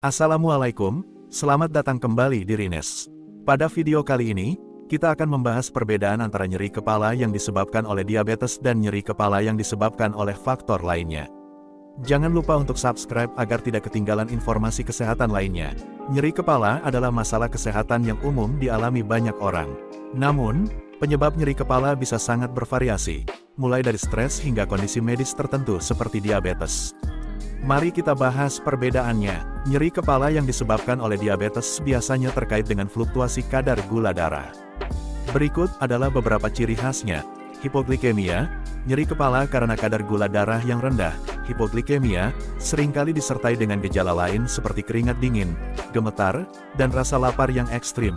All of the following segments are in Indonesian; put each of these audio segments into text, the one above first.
Assalamualaikum, selamat datang kembali di Rines. Pada video kali ini, kita akan membahas perbedaan antara nyeri kepala yang disebabkan oleh diabetes dan nyeri kepala yang disebabkan oleh faktor lainnya. Jangan lupa untuk subscribe agar tidak ketinggalan informasi kesehatan lainnya. Nyeri kepala adalah masalah kesehatan yang umum dialami banyak orang. Namun, penyebab nyeri kepala bisa sangat bervariasi, mulai dari stres hingga kondisi medis tertentu seperti diabetes. Mari kita bahas perbedaannya. Nyeri kepala yang disebabkan oleh diabetes biasanya terkait dengan fluktuasi kadar gula darah. Berikut adalah beberapa ciri khasnya. Hipoglikemia, nyeri kepala karena kadar gula darah yang rendah. Hipoglikemia seringkali disertai dengan gejala lain seperti keringat dingin, gemetar, dan rasa lapar yang ekstrim.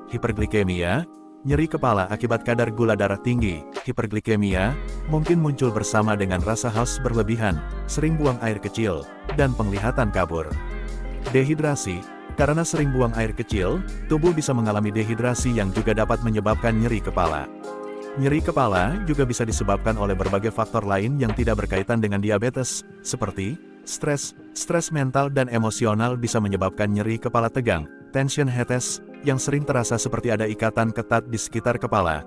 Hiperglikemia, nyeri kepala akibat kadar gula darah tinggi. Hiperglikemia mungkin muncul bersama dengan rasa haus berlebihan, sering buang air kecil, dan penglihatan kabur. Dehidrasi, karena sering buang air kecil, tubuh bisa mengalami dehidrasi yang juga dapat menyebabkan nyeri kepala. Nyeri kepala juga bisa disebabkan oleh berbagai faktor lain yang tidak berkaitan dengan diabetes, seperti stres mental dan emosional bisa menyebabkan nyeri kepala tegang, tension headache, yang sering terasa seperti ada ikatan ketat di sekitar kepala.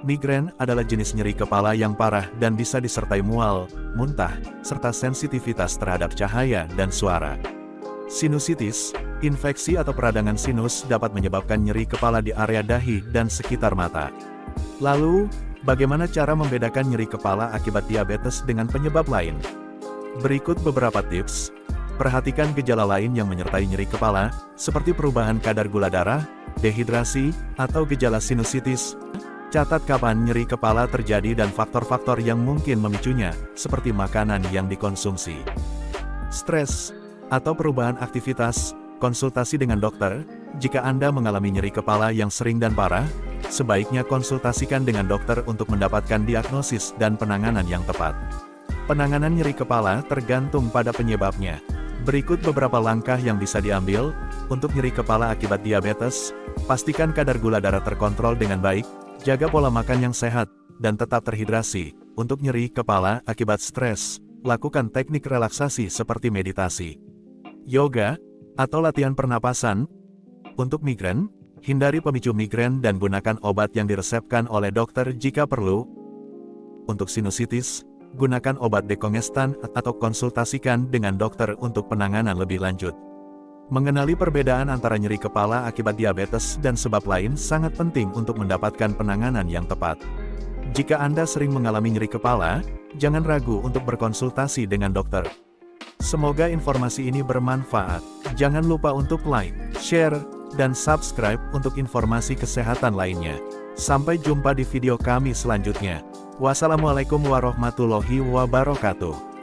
Migrain adalah jenis nyeri kepala yang parah dan bisa disertai mual, muntah, serta sensitivitas terhadap cahaya dan suara. Sinusitis, infeksi atau peradangan sinus dapat menyebabkan nyeri kepala di area dahi dan sekitar mata. Lalu, bagaimana cara membedakan nyeri kepala akibat diabetes dengan penyebab lain? Berikut beberapa tips. Perhatikan gejala lain yang menyertai nyeri kepala, seperti perubahan kadar gula darah, dehidrasi, atau gejala sinusitis. Catat kapan nyeri kepala terjadi dan faktor-faktor yang mungkin memicunya, seperti makanan yang dikonsumsi. Stres, atau perubahan aktivitas, konsultasi dengan dokter. Jika Anda mengalami nyeri kepala yang sering dan parah, sebaiknya konsultasikan dengan dokter untuk mendapatkan diagnosis dan penanganan yang tepat. Penanganan nyeri kepala tergantung pada penyebabnya. Berikut beberapa langkah yang bisa diambil untuk nyeri kepala akibat diabetes. Pastikan kadar gula darah terkontrol dengan baik, jaga pola makan yang sehat, dan tetap terhidrasi. Untuk nyeri kepala akibat stres, lakukan teknik relaksasi seperti meditasi, yoga, atau latihan pernapasan. Untuk migrain, hindari pemicu migrain dan gunakan obat yang diresepkan oleh dokter jika perlu. Untuk sinusitis, gunakan obat dekongestan atau konsultasikan dengan dokter untuk penanganan lebih lanjut. Mengenali perbedaan antara nyeri kepala akibat diabetes dan sebab lain sangat penting untuk mendapatkan penanganan yang tepat. Jika Anda sering mengalami nyeri kepala, jangan ragu untuk berkonsultasi dengan dokter. Semoga informasi ini bermanfaat. Jangan lupa untuk like, share, dan subscribe untuk informasi kesehatan lainnya. Sampai jumpa di video kami selanjutnya. Wassalamualaikum warahmatullahi wabarakatuh.